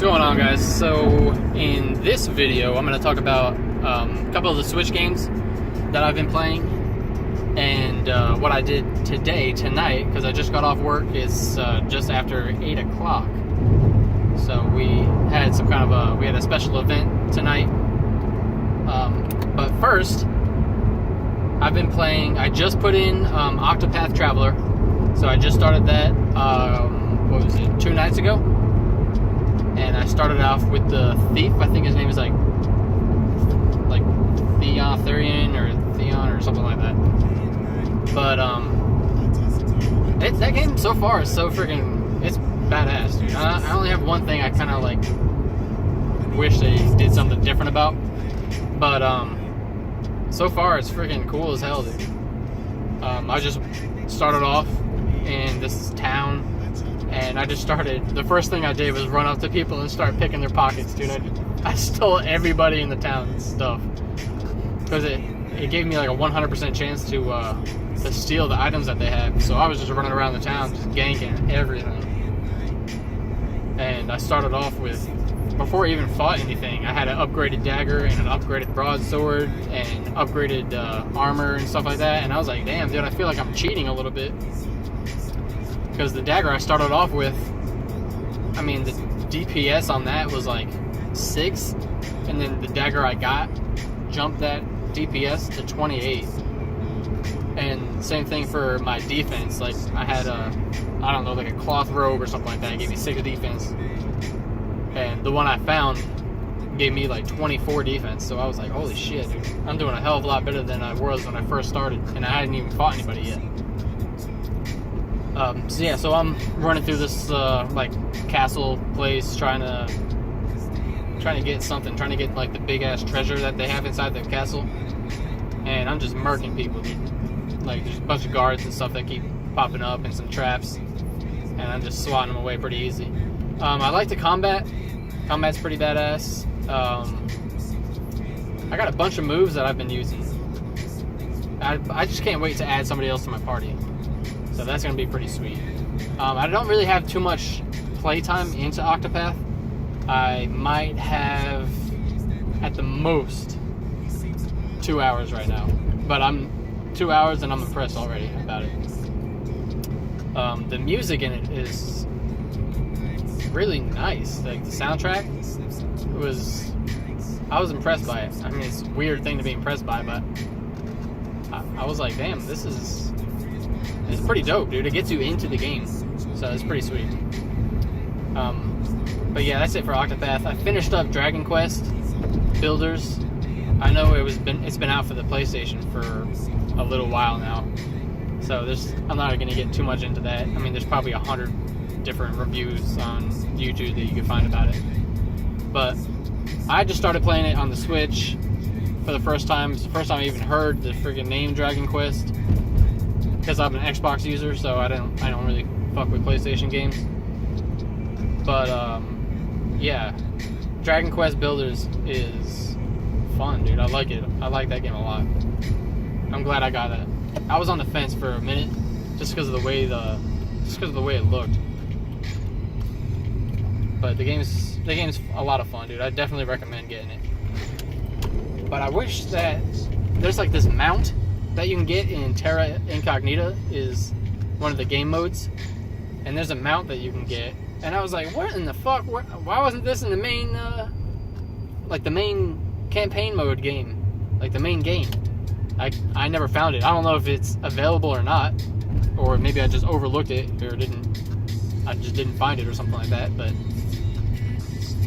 going on, guys? So in this video I'm going to talk about a couple of the Switch games that I've been playing, and what I did tonight, because I just got off work. It's just after 8 o'clock, so we had some kind of we had a special event tonight. But first, I've been playing, I just put in Octopath Traveler, so I just started that, what was it, 2 nights ago? And I started off with the Thief. I think his name is like Theon or something like that. But that game so far is so freaking, it's badass, dude. I only have one thing I kind of like wish they did something different about, but so far it's freaking cool as hell, dude. I just started off in this town, and I just started, the first thing I did was run up to people and start picking their pockets, dude. I stole everybody in the town's stuff, because it gave me like a 100% chance to steal the items that they have. So I was just running around the town just ganking everything. And I started off with, before I even fought anything, I had an upgraded dagger and an upgraded broadsword and upgraded armor and stuff like that. And I was like, damn, dude, I feel like I'm cheating a little bit. Because the dagger I started off with, I mean, the DPS on that was like 6, and then the dagger I got jumped that DPS to 28. And same thing for my defense. Like, I had I don't know, like a cloth robe or something like that. It gave me 6 defense. And the one I found gave me like 24 defense. So I was like, holy shit, dude. I'm doing a hell of a lot better than I was when I first started. And I hadn't even fought anybody yet. So I'm running through this like castle place, trying to get something, trying to get like the big ass treasure that they have inside the castle, and I'm just murking people, dude. Like, there's a bunch of guards and stuff that keep popping up and some traps, and I'm just swatting them away pretty easy. I like the combat. Combat's pretty badass. I got a bunch of moves that I've been using. I just can't wait to add somebody else to my party. So that's going to be pretty sweet. I don't really have too much playtime into Octopath. I might have, at the most, 2 hours right now. But I'm 2 hours and I'm impressed already about it. The music in it is really nice. Like, the soundtrack I was impressed by it. I mean, it's a weird thing to be impressed by, but I was like, damn, it's pretty dope, dude. It gets you into the game, so it's pretty sweet. But yeah, that's it for Octopath. I finished up Dragon Quest Builders. I know it's been out for the PlayStation for a little while now, so I'm not going to get too much into that. I mean, there's probably 100 different reviews on YouTube that you can find about it. But I just started playing it on the Switch for the first time. It's the first time I even heard the friggin' name Dragon Quest, because I'm an Xbox user, so I don't really fuck with PlayStation games. But yeah, Dragon Quest Builders is fun, dude. I like it. I like that game a lot. I'm glad I got it. I was on the fence for a minute, just because of the way it looked. But the game's a lot of fun, dude. I definitely recommend getting it. But I wish that there's like this mount that you can get in Terra Incognita, is one of the game modes, and there's a mount that you can get, and I was like, what in the fuck, why wasn't this in the main like the main campaign mode game, like the main game? I never found it. I don't know if it's available or not, or maybe I just overlooked it, or I just didn't find it or something like that. But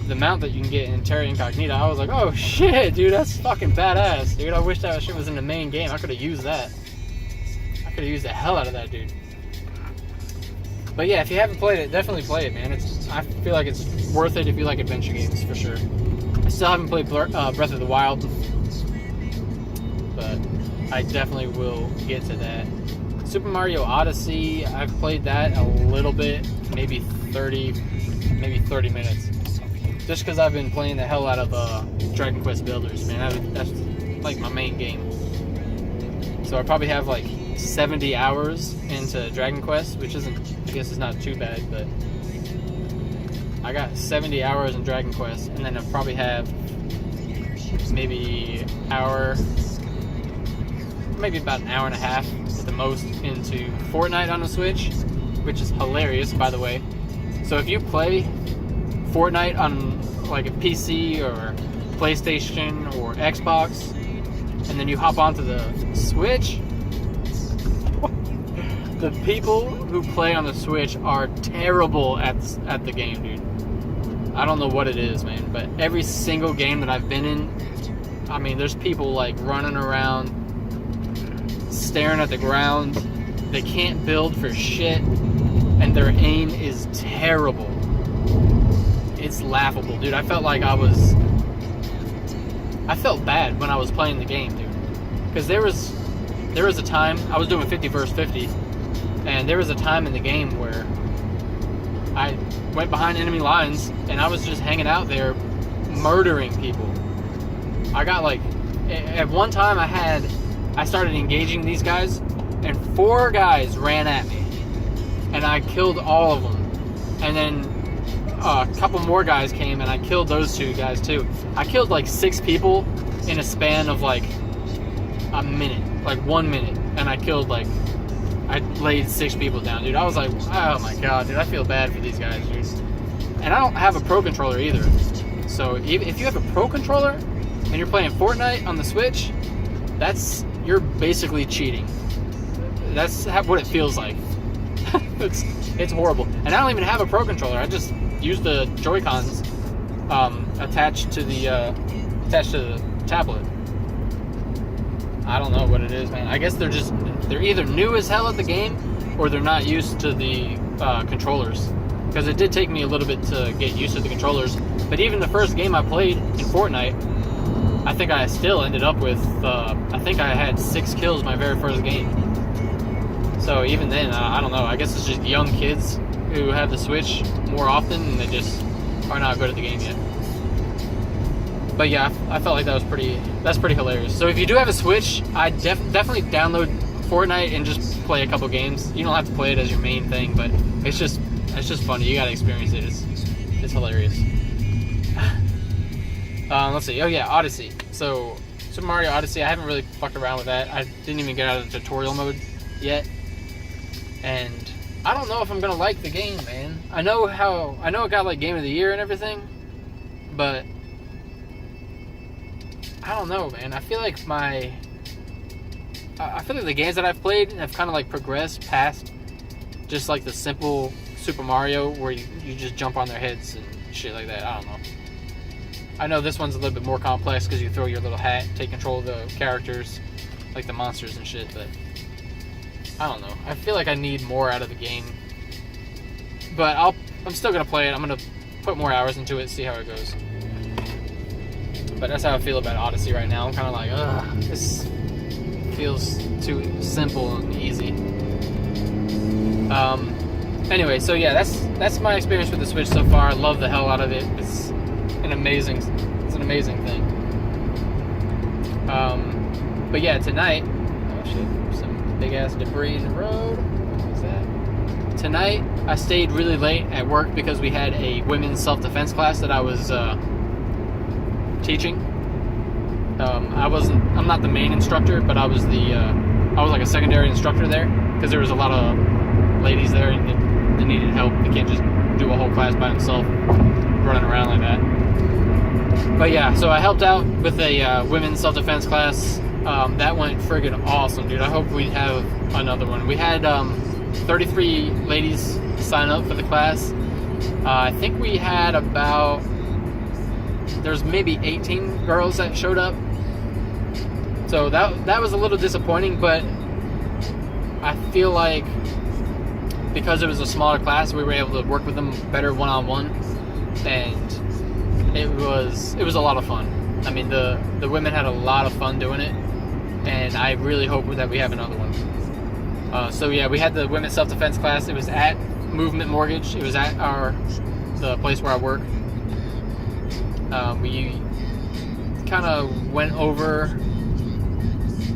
the mount that you can get in Terra Incognita, I was like, oh shit, dude, that's fucking badass, dude. I wish that shit was in the main game. I could have used that. I could have used the hell out of that, dude. But yeah, if you haven't played it, definitely play it, man. I feel like it's worth it if you like adventure games, for sure. I still haven't played Breath of the Wild, but I definitely will get to that. Super Mario Odyssey, I've played that a little bit, maybe 30 minutes. Just because I've been playing the hell out of Dragon Quest Builders, man. That's like my main game. So I probably have like 70 hours into Dragon Quest, which isn't, I guess it's not too bad, but I got 70 hours in Dragon Quest, and then I'll probably have maybe maybe about an hour and a half at the most into Fortnite on the Switch, which is hilarious, by the way. So if you play Fortnite on like a PC or PlayStation or Xbox, and then you hop onto the Switch, the people who play on the Switch are terrible at the game, dude. I don't know what it is, man, but every single game that I've been in, I mean, there's people like running around, staring at the ground. They can't build for shit, and their aim is terrible. It's laughable, dude. I felt bad when I was playing the game, dude. Because there was a time, I was doing 50 versus 50, and there was a time in the game where I went behind enemy lines, and I was just hanging out there murdering people. I got like, at one time I started engaging these guys, and 4 guys ran at me, and I killed all of them. And then a couple more guys came, and I killed those 2 guys too. I killed like 6 people in a span of like a minute, like 1 minute, and I laid 6 people down, dude. I was like, oh my god, dude, I feel bad for these guys, dude. And I don't have a pro controller either. So if you have a pro controller and you're playing Fortnite on the Switch, you're basically cheating. That's what it feels like. It's horrible. And I don't even have a pro controller. I just use the Joy-Cons attached to the tablet. I don't know what it is, man. I guess they're either new as hell at the game, or they're not used to the controllers. Because it did take me a little bit to get used to the controllers. But even the first game I played in Fortnite, I think I still ended up with, I think I had 6 kills my very first game. So even then, I don't know. I guess it's just young kids who have the Switch more often, and they just are not good at the game yet. But yeah, I felt like that's pretty hilarious. So if you do have a Switch, I definitely download Fortnite and just play a couple games. You don't have to play it as your main thing, but it's just funny. You gotta experience it. It's hilarious. Let's see. Oh yeah, Odyssey. So Super Mario Odyssey, I haven't really fucked around with that. I didn't even get out of the tutorial mode yet, and I don't know if I'm gonna like the game, man. I know it got like Game of the Year and everything, but I don't know, man. I feel like the games that I've played have kind of like progressed past just like the simple Super Mario where you just jump on their heads and shit like that. I don't know. I know this one's a little bit more complex because you throw your little hat, take control of the characters, like the monsters and shit, but I don't know. I feel like I need more out of the game. But I'm still going to play it. I'm going to put more hours into it, see how it goes. But that's how I feel about Odyssey right now. I'm kind of like, ugh, this feels too simple and easy. Anyway, so yeah, that's my experience with the Switch so far. I love the hell out of it. It's an amazing thing. But yeah, tonight, oh shit, some big ass debris in the road. What was that? Tonight, I stayed really late at work because we had a women's self-defense class that I was teaching. I'm not the main instructor, but I was like a secondary instructor there because there was a lot of ladies there and they needed help. They can't just do a whole class by themselves running around like that. But yeah, so I helped out with a women's self-defense class. That went friggin' awesome, dude. I hope we have another one. We had 33 ladies sign up for the class. I think we had there's maybe 18 girls that showed up. So that was a little disappointing, but I feel like because it was a smaller class, we were able to work with them better one-on-one, and it was a lot of fun. I mean, the women had a lot of fun doing it, and I really hope that we have another one. So yeah, we had the women's self-defense class. It was at Movement Mortgage. It was at the place where I work. We kind of went over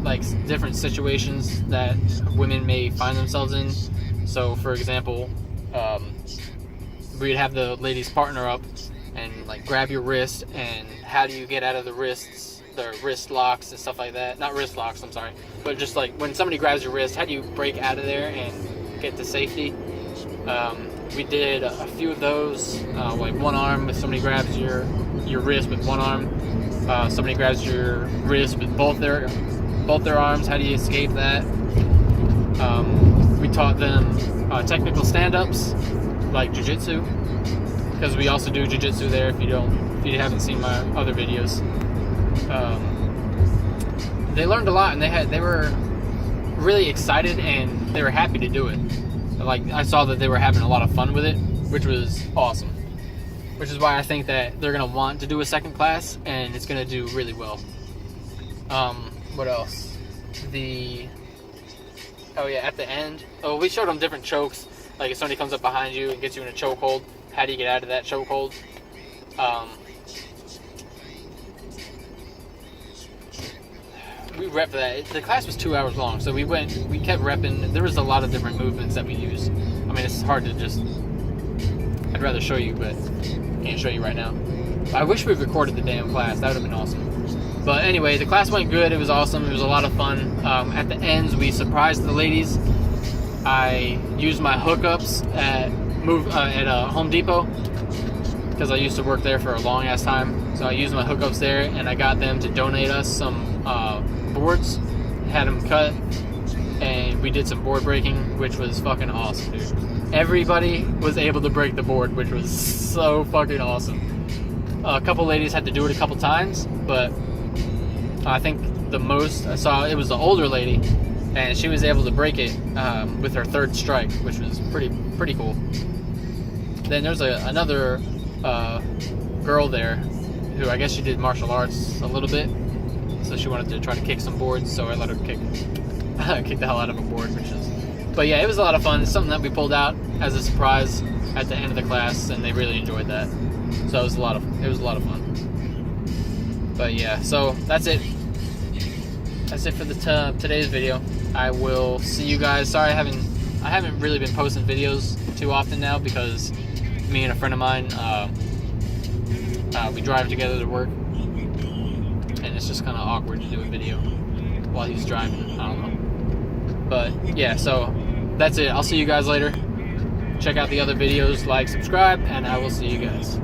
like different situations that women may find themselves in. So, for example, we'd have the ladies partner up and like grab your wrist, and how do you get out of the wrist locks and stuff like that. Not wrist locks, I'm sorry, but just like when somebody grabs your wrist, how do you break out of there and get to safety? We did a few of those, like one arm if somebody grabs your wrist with one arm, somebody grabs your wrist with both their arms, how do you escape that? We taught them technical stand-ups like jiu-jitsu, because we also do jiu-jitsu there if you haven't seen my other videos. They learned a lot, and they were really excited, and they were happy to do it. Like, I saw that they were having a lot of fun with it, which was awesome. Which is why I think that they're going to want to do a second class, and it's going to do really well. What else? Oh yeah, at the end, we showed them different chokes. Like if somebody comes up behind you and gets you in a chokehold, how do you get out of that chokehold? We repped that. The class was 2 hours long, so we kept repping. There was a lot of different movements that we used. I mean, it's hard to just, I'd rather show you, but can't show you right now. I wish we recorded the damn class. That would have been awesome. But anyway, the class went good. It was awesome. It was a lot of fun. At the ends, we surprised the ladies. I used my hookups at Home Depot, because I used to work there for a long ass time. So I used my hookups there, and I got them to donate us some boards. Had them cut, and we did some board breaking, which was fucking awesome, dude. Everybody was able to break the board, which was so fucking awesome. A couple ladies had to do it a couple times, but I think the most I saw, it was the older lady, and she was able to break it with her third strike, which was pretty cool. Then there's another girl there who, I guess she did martial arts a little bit, so she wanted to try to kick some boards, so I let her kick the hell out of a board, but yeah, it was a lot of fun. It's something that we pulled out as a surprise at the end of the class, and they really enjoyed that. So it was a lot of fun. But yeah, so that's it. That's it for today's video. I will see you guys. Sorry, I haven't really been posting videos too often now, because me and a friend of mine, we drive together to work, and it's just kind of awkward to do a video while he's driving. I don't know. But yeah, so that's it. I'll see you guys later. Check out the other videos, like, subscribe, and I will see you guys.